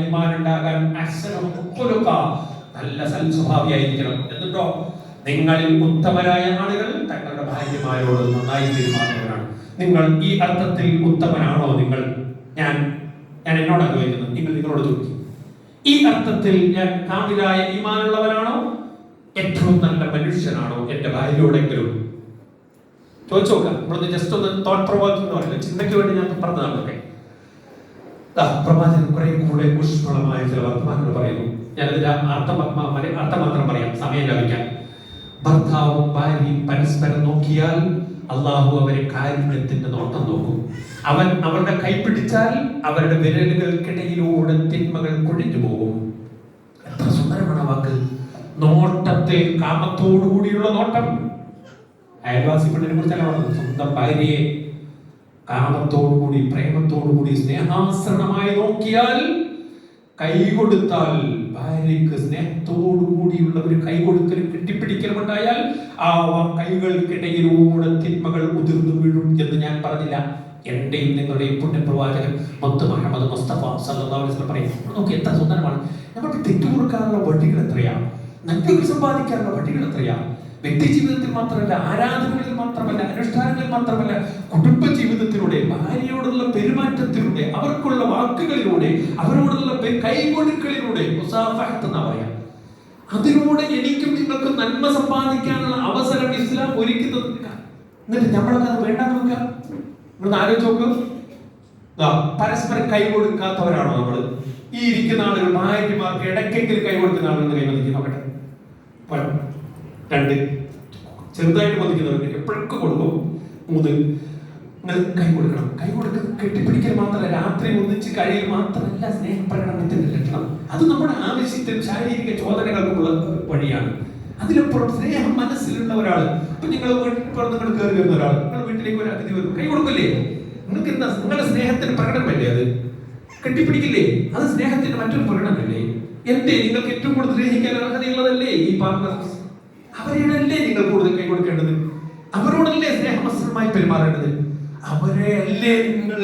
ഈമാൻ ഉണ്ടാകാൻ നല്ല സൽസ്വഭാവിയായിരിക്കണം. എന്നിട്ടോ നിങ്ങളിൽ ഉത്തമരായ ആളുകൾ തങ്ങളുടെ ഭാര്യമാരോട് നന്നായി പെരുമാറുന്നവരാണ്. നിങ്ങൾ ഈ അർത്ഥത്തിൽ ഉത്തമനാണോ? ഞാൻ എന്നോടാണ് ചോദിക്കുന്നത്, നിങ്ങൾ നിങ്ങളോട് ചോദിക്കും. ഈ അർത്ഥത്തിൽ ഞാൻ കാമിലായ ഈമാനുള്ളവനാണോ? ഏറ്റവും നല്ല മനുഷ്യനാണോ? എന്റെ ഭാര്യയോടെങ്കിലും ചോദിച്ചു നോക്കാം. നമ്മളൊന്ന് ജസ്റ്റ് ഒന്ന് തോട്ട് പ്രൊവോക്കിംഗ് എന്ന് പറയില്ല, ചിന്തയ്ക്ക് വേണ്ടി ഞാൻ പറഞ്ഞതാണൊക്കെ. പ്രവാചകൻ കുറെ കൂടെ ഊഷ്മളമായ ചില വർത്തമാനങ്ങൾ പറയുന്നു. ഞാനതിന്റെ അർത്ഥം മാത്രം പറയാം, സമയം ലഭിക്കാൻ. ഭർത്താവും ഭാര്യയും പരസ്പരം നോക്കിയാൽ അള്ളാഹു അവരെ കാരുണ്യത്തിന്റെ നോട്ടം നോക്കും. അവൻ അവരുടെ കൈ പിടിച്ചാൽ അവരുടെ വിരലുകൾക്കിടയിലൂടെ തിന്മകൾ കൊഴിഞ്ഞു പോകും. എത്ര സുന്ദരമാണ് വാക്ക്! നോട്ടത്തിൽ കാമത്തോടുകൂടിയുള്ള നോട്ടം. അയൽവാസി പെണ്ണിനെ കുറിച്ചല്ല പറഞ്ഞത്. സ്വന്തം ഭാര്യയെ കാമത്തോടുകൂടി, പ്രേമത്തോടുകൂടി, സ്നേഹാസരണമായി നോക്കിയാൽ, കൈ കൊടുത്താൽ, ഭാര്യയ്ക്ക് സ്നേഹത്തോടുകൂടിയുള്ള ഒരു കൈ കൊടുക്കലും കെട്ടിപ്പിടിക്കലും ഉണ്ടായാൽ ആ കൈകൾക്കിടയിലൂടെ തിന്മകൾ ഉതിർന്നു വീഴും എന്ന് ഞാൻ പറഞ്ഞില്ല. എന്റെയും നിങ്ങളുടെയും പുണ്യപ്രവാചകൻ മുഹമ്മദ് മുസ്തഫ സല്ലല്ലാഹു അലൈഹി വസല്ലം പറയും. നോക്കി എത്ര സുന്ദരമാണ്. നമുക്ക് തെറ്റുകൊടുക്കാനുള്ള വഴികൾ എത്രയാണ്, നന്മകൾ സമ്പാദിക്കാനുള്ള വഴികൾ എത്രയാണ്. വ്യക്തി ജീവിതത്തിൽ മാത്രമല്ല, ആരാധനകളിൽ മാത്രമല്ല, അനുഷ്ഠാനങ്ങളിൽ മാത്രമല്ല, കുടുംബ ജീവിതത്തിലൂടെ, ഭാര്യയോടുള്ള പെരുമാറ്റത്തിലൂടെ, അവർക്കുള്ള വാക്കുകളിലൂടെ, അവരോടുള്ള കൈകൊടുക്കളിലൂടെ, മുസാഫഹത്ത് എന്നാ പറയാം, അതിലൂടെ എനിക്കും നിങ്ങൾക്കും നന്മ സമ്പാദിക്കാനുള്ള അവസരം ഇസ്ലാം ഒരുക്കി തന്നില്ല. എന്നിട്ട് നമ്മളൊക്കെ അത് വേണ്ട നോക്കുക. ഇവിടുന്ന് ആലോചിച്ച് നോക്ക്. പരസ്പരം കൈ കൊടുക്കാത്തവരാണോ നമ്മൾ? ഈ ഇരിക്കുന്ന ആളുകൾ ഭാര്യമാർക്ക് ഇടയ്ക്കെങ്കിലും കൈ കൊടുക്കുന്ന ആളുകൾ കൈവന്നിക്ക് നോക്കട്ടെ. രണ്ട് ചെറുതായിട്ട് വന്നിക്കുന്നവർക്ക് എപ്പോഴൊക്കെ കൊടുക്കും. മൂന്ന് കൈ കൊടുക്കണം. കൈ കൊടുക്കുന്ന കെട്ടിപ്പിടിക്കൽ മാത്രമല്ല, രാത്രി ഒന്നിച്ച് കഴിയൽ മാത്രമല്ല സ്നേഹപ്രകടനത്തിന്റെ ലക്ഷണം. അത് നമ്മുടെ ആവശ്യത്തിന് ശാരീരിക ചോദനകൾക്കുള്ള വഴിയാണ്. അതിലപ്പുറം സ്നേഹം മനസ്സിലുള്ള ഒരാൾ, ഇപ്പൊ നിങ്ങൾ നിങ്ങൾ കയറി വരുന്ന ഒരാൾ, നിങ്ങൾ വീട്ടിലേക്ക് ഒരു അതിഥി വരും, കൈ കൊടുക്കില്ലേ? നിങ്ങൾക്ക് എന്താ നിങ്ങളുടെ സ്നേഹത്തിന് പ്രകടനമല്ലേ? അത് കെട്ടിപ്പിടിക്കില്ലേ? അത് സ്നേഹത്തിന്റെ മറ്റൊരു പ്രകടനമല്ലേ? എന്തേ നിങ്ങൾക്ക് ഏറ്റവും കൂടുതൽ സ്നേഹിക്കാൻ അർഹതയുള്ളതല്ലേ ഈ പാർട്ട്നേഴ്സ്? അവരെയല്ലേ നിങ്ങൾ കൂടുതൽ കൈ കൊടുക്കേണ്ടത്? അവരോടല്ലേ സ്നേഹമസ്ത്രമായി പെരുമാറേണ്ടത്? അവരെ അല്ലേ നിങ്ങൾ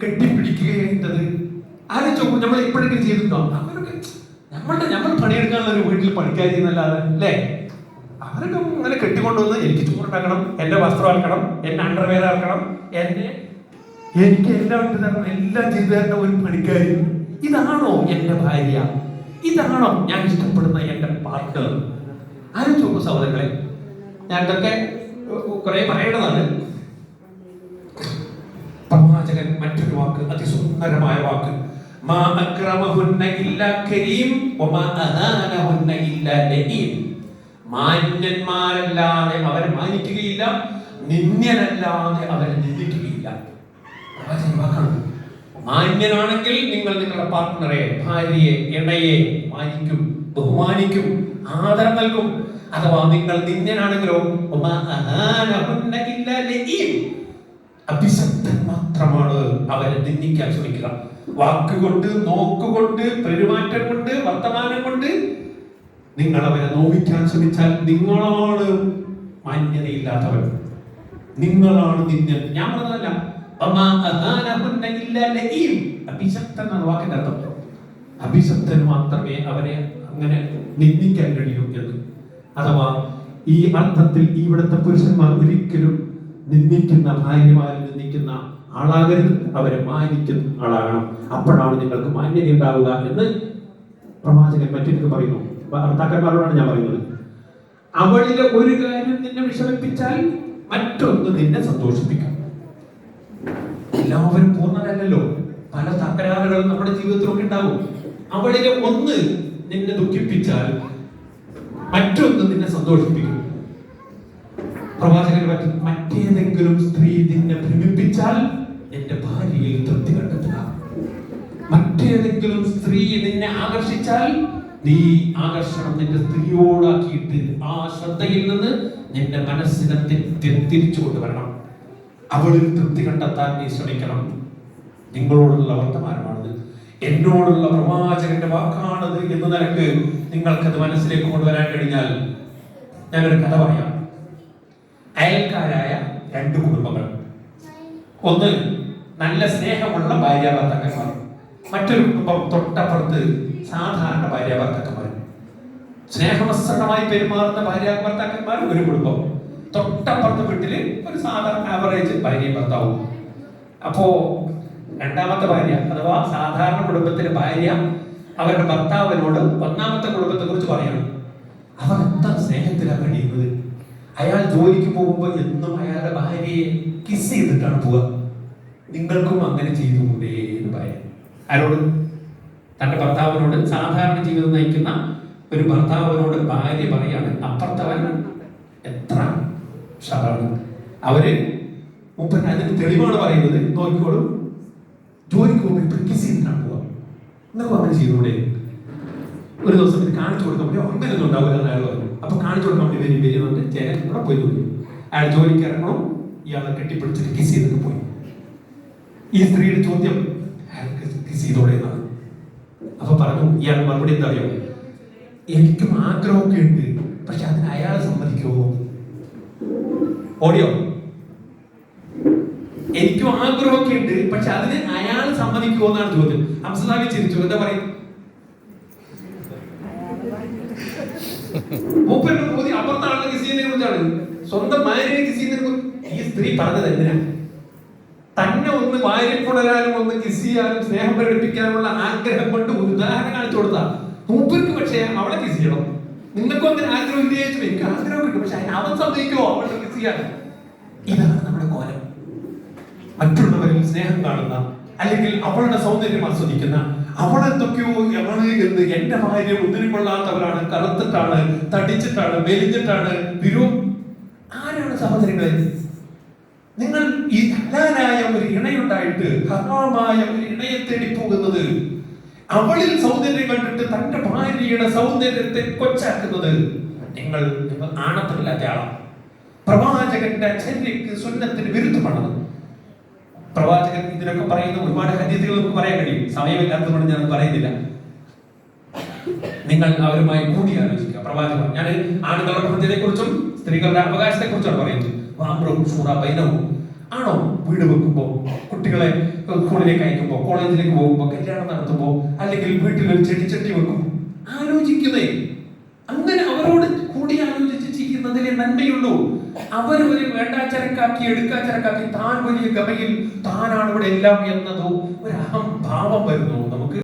കെട്ടിപ്പിടിക്കുകയേണ്ടത്? ആലോചിച്ചോ, നമ്മൾ ഇപ്പോഴെങ്കിലും ചെയ്തിട്ടുണ്ടോ? അവരൊക്കെ നമ്മൾ പണിയെടുക്കാനുള്ള ഒരു വീട്ടിൽ പണിക്കാരി എന്നല്ലാതെ അല്ലേ? അവരൊക്കെ അങ്ങനെ കെട്ടിക്കൊണ്ടുവന്ന് എനിക്ക് ചോറുണ്ടാക്കണം, എന്റെ വസ്ത്രം ആക്കണം, എന്നെ അണ്ടർവെയർ ആക്കണം, എനിക്ക് എല്ലാം ഇട്ട് തരണം, എല്ലാം ചെയ്തു തരുന്ന ഒരു പണിക്കാരി. ഇതാണോ എന്റെ ഭാര്യ? ഇതാണോ ഞാൻ ഇഷ്ടപ്പെടുന്ന എന്റെ പാർട്ട്ണർ? ആരും ചോദിക്കും സഹോദരങ്ങളെ. ഞാൻ ഇതൊക്കെ കുറെ പറയേണ്ടതാണ്. പ്രവാചകൻ മറ്റൊരു വാക്ക്, അതിസുന്ദരമായ വാക്ക്, മാ അക്രമഹുന്ന ഇല്ലാ കരീം വമാ അഹാനഹുന്ന ഇല്ലാ ലഈം. മാന്യന്മാരല്ലാതെ അവരെ മാനിക്കുകയില്ല, നിന്ദ്യനല്ലാതെ അവരെ നിന്ദിക്കുകയില്ല. പ്രവാചകൻ വാക്കാണ്. മാന്യനാണെങ്കിൽ നിങ്ങൾ നിങ്ങളുടെ പാർട്ട്ണറെ, ഭാര്യയെ, ഇണയെ മാനിക്കും, ബഹുമാനിക്കും, ആദരം നൽകും. അഥവാ നിങ്ങൾ നിന്ദ്യനാണെങ്കിലോ അഭിശബ്ദൻ മാത്രമാണ് അവരെ നിന്ദിക്കാൻ ശ്രമിക്കുക. വാക്കുകൊണ്ട്, നോക്കുകൊണ്ട്, പെരുമാറ്റം കൊണ്ട്, വർത്തമാനം കൊണ്ട് നിങ്ങൾ അവരെ നോവിക്കാൻ ശ്രമിച്ചാൽ നിങ്ങളാണ് മാന്യതയില്ലാത്തവർ, നിങ്ങളാണ് നിന്ദ്യൻ. ഞാൻ പറഞ്ഞതല്ല. അഭിശബ്ദൻ എന്ന വാക്കിന്റെ അർത്ഥം അഭിശബ്ദന് മാത്രമേ അവരെ അങ്ങനെ നിന്ദിക്കാൻ കഴിയൂ എന്ന്. അഥവാ ഈ അർത്ഥത്തിൽ ഇവിടുത്തെ പുരുഷന്മാർ ഒരിക്കലും നിന്ദിക്കുന്ന ഭാര്യമാരെ നിന്ദിക്കുന്ന ആളാകരുത്, അവരെ മാനിക്കുന്ന ആളാകണം. അപ്പോഴാണ് നിങ്ങൾക്ക് മാന്യത ഉണ്ടാവുക എന്ന് പ്രവാചകൻ മറ്റൊരു പറയുന്നു. ഭർത്താക്കന്മാരോടാണ് ഞാൻ പറയുന്നത്. അവളിലെ ഒരു കാര്യം നിന്നെ വിഷമിപ്പിച്ചാൽ മറ്റൊന്ന് നിന്നെ സന്തോഷിപ്പിക്കും. എല്ലാവരും പൂർണ്ണരല്ലല്ലോ, പല തകരാറുകളും നമ്മുടെ ജീവിതത്തിലൊക്കെ ഉണ്ടാവും. അവളിലെ ഒന്ന് നിന്നെ ദുഃഖിപ്പിച്ചാൽ മറ്റൊന്ന് നിന്നെ സന്തോഷിപ്പിക്കും. പ്രവാചകൻ മറ്റേതെങ്കിലും സ്ത്രീ നിന്നെ ഭ്രമിപ്പിച്ചാൽ നിന്റെ ഭാര്യയിൽ തൃപ്തി കണ്ടെത്തുക. മറ്റേതെങ്കിലും സ്ത്രീ നിന്നെ ആകർഷിച്ചാൽ നീ ആകർഷണം നിന്റെ സ്ത്രീയോടാക്കിയിട്ട് ആ ശ്രദ്ധയിൽ നിന്ന് നിന്റെ മനസ്സിനെ തിരിച്ചു കൊണ്ടുവരണം. അവളിൽ തൃപ്തി കണ്ടെത്താൻ നീ ശ്രമിക്കണം. നിങ്ങളോടുള്ള വർത്തമാനമാണിത്, എന്നോടുള്ള പ്രവാചകന്റെ വാക്കാണത് എന്ന നിലക്ക് നിങ്ങൾക്കത് മനസ്സിലേക്ക് കൊണ്ടുവരാൻ കഴിഞ്ഞാൽ ഞാനൊരു കഥ പറയാം. അയൽക്കാരായ രണ്ട് കുടുംബങ്ങൾ, ഒന്ന് നല്ല സ്നേഹമുള്ള ഭാര്യ ഭർത്താക്കന്മാർ, മറ്റൊരു കുടുംബം തൊട്ടപ്പുറത്ത് സാധാരണ ഭാര്യ ഭർത്താക്കന്മാർ, സ്നേഹമസൃണമായി പെരുമാറുന്ന ഭാര്യ ഭർത്താക്കന്മാർ ഒരു കുടുംബം. തൊട്ടപ്പുറത്ത് വീട്ടില് ഒരു സാധാരണ ആവറേജ് ഭാര്യയും ഭർത്താവും. അപ്പോ രണ്ടാമത്തെ ഭാര്യ അഥവാ സാധാരണ കുടുംബത്തിലെ ഭാര്യ അവരുടെ ഭർത്താവിനോട് ഒന്നാമത്തെ കുടുംബത്തെ കുറിച്ച് പറയണം. അവർ എത്ര സ്നേഹത്തിലാണ് കഴിയുന്നത്. അയാൾ ജോലിക്ക് പോകുമ്പോൾ എന്നും അയാളുടെ ഭാര്യയെ കിസ് ചെയ്തിട്ടാണ് പോവുക. നിങ്ങൾക്കും അങ്ങനെ ചെയ്തുകൂടെ എന്ന് ഭാര്യ ആരോട്? തന്റെ ഭർത്താവിനോട്. സാധാരണ ജീവിതം നയിക്കുന്ന ഒരു ഭർത്താവിനോട് ഭാര്യ പറയാണ്, അപ്പുറത്തവൻ എത്ര ഷാറാണ്. അവര് മുപ്പത് അതിന് തെളിവാണ് പറയുന്നത്. നോക്കിക്കോളൂ, ജോലിക്ക് പോകുമ്പോൾ ഇപ്പൊ കിസ് ചെയ്തിട്ടാണ് പോവുക. എന്നൊക്കെ അങ്ങനെ ചെയ്തുകൂടെ? ഒരു ദിവസം ഇത് കാണിച്ചു കൊടുക്കാൻ വേണ്ടി അങ്ങനെയൊന്നും ഉണ്ടാവില്ല എന്ന് അയാൾ പറഞ്ഞു. അപ്പൊ കാണിച്ചു കൊടുക്കാൻ വേണ്ടി വരുന്നുണ്ട്. ചേരൻ ഇവിടെ പോയി തോന്നി. അയാൾ ജോലിക്ക് ഇറങ്ങണം, ഇയാളെ കെട്ടിപ്പിടിച്ചിട്ട് കിസ് ചെയ്തിട്ട് പോയി. ഈ സ്ത്രീയുടെ ചോദ്യം അയാൾക്ക് കിസ് ചെയ്തോടെ എന്നാണ്. അപ്പൊ പറഞ്ഞു, ഇയാൾ മറുപടി എന്താ അറിയോ? എനിക്കും ആഗ്രഹമൊക്കെ ഉണ്ട്, പക്ഷെ അതിന് അയാൾ സമ്മതിക്കുമോ? ഓടിയോ? എനിക്കും ആഗ്രഹമൊക്കെ ഉണ്ട്, പക്ഷെ അതിന് അയാൾ സമ്മതിക്കുമോ എന്നാണ് ചോദ്യം. ഹംസദാബി ചിരിച്ചു. എന്താ പറയും? മൂപ്പരുടെ മോദി അപ്പുറത്തെ ആളുടെ കിസ് ചെയ്യുന്നതിനെ കുറിച്ചാണ്, സ്വന്തം ഭാര്യയെ കിസ് ചെയ്യുന്നതിനെ കുറിച്ച്. ഈ സ്ത്രീ പറഞ്ഞത് എന്തിനാ? തന്നെ ഒന്ന് വാരിപ്പുണരാനും ഒന്ന് കിസ് ചെയ്യാനും സ്നേഹം പ്രകടിപ്പിക്കാനുമുള്ള ആഗ്രഹം കൊണ്ട് ഉദാഹരണം കാണിച്ചു കൊടുത്താ. മൂപ്പർക്ക് പക്ഷേ അവളെ കിസ് ചെയ്യണം. നിങ്ങൾക്കും അങ്ങനെ ആഗ്രഹം ഇല്ലേ? എനിക്ക് ആഗ്രഹം കിട്ടും, പക്ഷെ അവൻ സമ്മതിക്കുമോ അവളുടെ കിസ് ചെയ്യാൻ? ഇതാണ് നമ്മുടെ കോലം. മറ്റുള്ളവരിൽ സ്നേഹം കാണുന്ന, അല്ലെങ്കിൽ അവളുടെ സൗന്ദര്യം ആസ്വദിക്കുന്ന, അവളെന്തൊക്കെയോ എവള് എന്ന് എന്റെ ഭാര്യ ഒന്നിനും കൊള്ളാത്തവരാണ്, കറുത്തിട്ടാണ്, തടിച്ചിട്ടാണ്, മെലിഞ്ഞിട്ടാണ്, ആരാണ് സഹോദരങ്ങളെ? നിങ്ങൾ ഈ ഹലാലായ ഒരു ഇണയുണ്ടായിട്ട് ഹറാമായ ഒരു ഇണയെ തേടി പോകുന്നത്, അവളിൽ സൗന്ദര്യം കണ്ടിട്ട് തന്റെ ഭാര്യയുടെ സൗന്ദര്യത്തെ കൊച്ചാക്കുന്നത്, നിങ്ങൾ ആണത്തില്ലാത്ത ആളാണ്. പ്രവാചകന്റെ ചര്യക്ക് സുന്നത്തിന് വിരുദ്ധമാണത്. പ്രവാചകൻ ഇതിനൊക്കെ പറയുന്ന ഒരുപാട് ഹദീസുകൾ നമുക്ക് പറയാൻ കഴിയും. സമയമില്ലാത്തതുകൊണ്ട് ഞാൻ പറയുന്നില്ല. നിങ്ങൾ അവരുമായി കൂടി ആലോചിക്കുക. പ്രവാചകൻ, ഞാൻ ആണുങ്ങളുടെ ഹൃദയത്തെ കുറിച്ചും സ്ത്രീകളുടെ അവകാശത്തെ കുറിച്ചാണ് പറയുന്നത്. ആണോ വീട് വെക്കുമ്പോ, കുട്ടികളെ സ്കൂളിലേക്ക് അയക്കുമ്പോ, കോളേജിലേക്ക് പോകുമ്പോ, കല്യാണം നടത്തുമ്പോ, അല്ലെങ്കിൽ വീട്ടിൽ ഒരു ചെടിച്ചട്ടി വെക്കുമ്പോ ആലോചിക്കുന്നേ. അങ്ങനെ അവരോട് കൂടി ആലോചിച്ച് ചെയ്യുന്നതിലെ നന്മയുള്ളൂ. അവർ ഒരു വേണ്ടാച്ചരക്കാക്കി എടുക്കാച്ചരക്കാക്കി താൻ വലിയ ഗമയിൽ താനാണ് ഇവിടെ എല്ലാം എന്നതോ ഒരു അഹംഭാവം വരുന്നു.